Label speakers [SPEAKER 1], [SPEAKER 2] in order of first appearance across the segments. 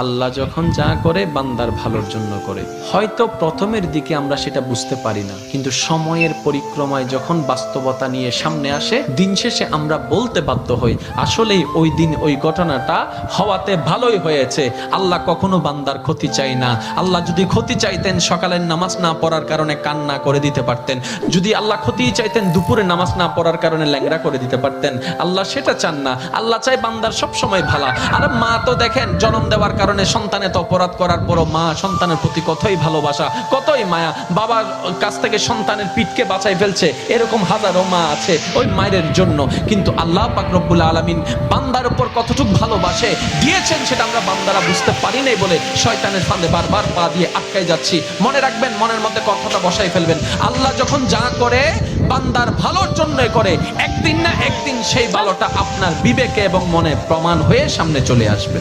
[SPEAKER 1] আল্লাহ যখন যা করে বান্দার ভালোর জন্য করে। হয়তো প্রথমের দিকে আমরা সেটা বুঝতে পারি না, কিন্তু সময়ের পরিক্রমায় যখন বাস্তবতা নিয়ে সামনে আসে, দিন শেষে আমরা বলতে বাধ্য হই আসলেই ওই দিন ওই ঘটনাটা হওয়াতে ভালোই হয়েছে। আল্লাহ কখনো বান্দার ক্ষতি চাই না। আল্লাহ যদি ক্ষতি চাইতেন সকালের নামাজ না পড়ার কারণে কান্না করে দিতে পারতেন। যদি আল্লাহ ক্ষতি চাইতেন দুপুরে নামাজ না পড়ার কারণে ল্যাংড়া করে দিতে পারতেন। আল্লাহ সেটা চান না। আল্লাহ চাই বান্দার সব সময় ভালো। আর মা তো দেখেন জন্ম দেওয়ার কারণে সন্তানের তো অপরাধ করার পরও মা সন্তানের প্রতি কতই ভালোবাসা, কতই মায়া। বাবার কাছ থেকে সন্তানের পিঠকে বাঁচাই ফেলছে, এরকম হাজারো মা আছে ওই মায়ের জন্য। কিন্তু আল্লাহ পাক রব্বুল আলামিন বান্দার উপর কতটুকু ভালোবাসে দিয়েছেন সেটা আমরা বান্দারা বুঝতে পারি নাই বলে শয়তানের ফাঁদে বারবার পা দিয়ে আটকাই যাচ্ছি। মনে রাখবেন, মনের মধ্যে কথাটা বসাই ফেলবেন, আল্লাহ যখন যা করে বান্দার ভালোর জন্যই করে। একদিন না একদিন সেই ভালোটা আপনার বিবেকে এবং মনে প্রমাণ হয়ে সামনে চলে আসবে।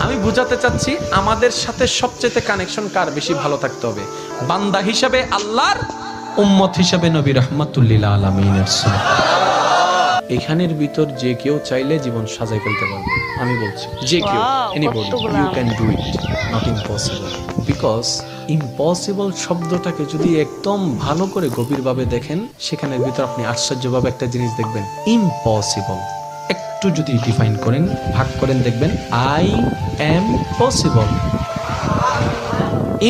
[SPEAKER 1] আমি বুঝাতে চাচ্ছি আমাদের সাথে সবচেয়ে কানেকশন কার বেশি ভালো থাকতে হবে, বান্দা হিসাবে আল্লাহর, উম্মত হিসাবে নবী রাহমাতুল লিল আলামিনের। এখানের ভিতর যে কেউ চাইলে জীবন সাজাই ফেলতে পারবে। আমি বলছি যে কেউ, anybody, you can do it, not impossible. Because impossible শব্দটাকে যদি একদম ভালো করে গভীরভাবে দেখেন, সেখানের ভিতর আপনি আশ্চর্যভাবে একটা জিনিস দেখবেন। ইম্পসিবল একটু যদি ডিফাইন করেন, ভাগ করেন, দেখবেন আই এম পসিবল।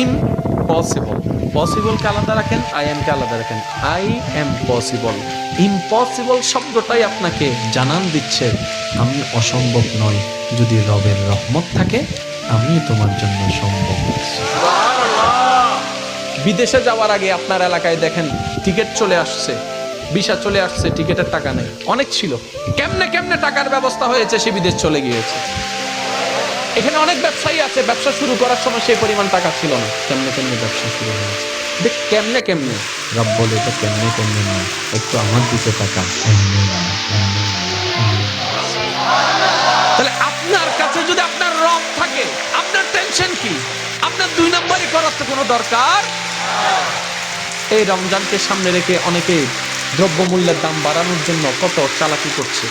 [SPEAKER 1] ইম্পসিবল, পসিবলকে আলাদা রাখেন, আই এম কে আলাদা রাখেন। I am possible. ইম্পসিবল শব্দটাই আপনাকে জানান দিচ্ছে আমি অসম্ভব নয়, যদি রবের রহমত থাকে আমি তোমার জন্য সম্ভব। বিদেশে যাওয়ার আগে আপনার এলাকায় দেখেন টিকিট চলে আসছে, ভিসা চলে আসছে, টিকিটের টাকা নেই। অনেক ছিল, কেমনে কেমনে টাকার ব্যবস্থা হয়েছে, সে বিদেশ চলে গিয়েছে। এখানে অনেক ব্যবসায়ী আছে, ব্যবসা শুরু করার সময় সেই পরিমাণ টাকা ছিল না, কেমনে কেমনে ব্যবসা শুরু হয়েছে। দেখ কেমনে কেমনে, রব বলে তো কেমনে কেমনে না, একটু আমার দিকে টাকা। তাহলে আপনার কাছে যদি আপনার রব থাকে, আপনার টেনশন কি? আপনার দুই নম্বরই করার তো কোনো দরকার। এই রমজানকে সামনে রেখে অনেকে দ্রব্যমূল্যের দাম বাড়ানোর জন্য কত চালাকি করছে,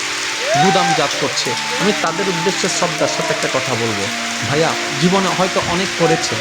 [SPEAKER 1] গুদামজাত করছে। আমি তাদের উদ্দেশ্যে শ্রদ্ধার সাথে একটা কথা বলবো, ভাইয়া জীবনে হয়তো অনেক করেছে,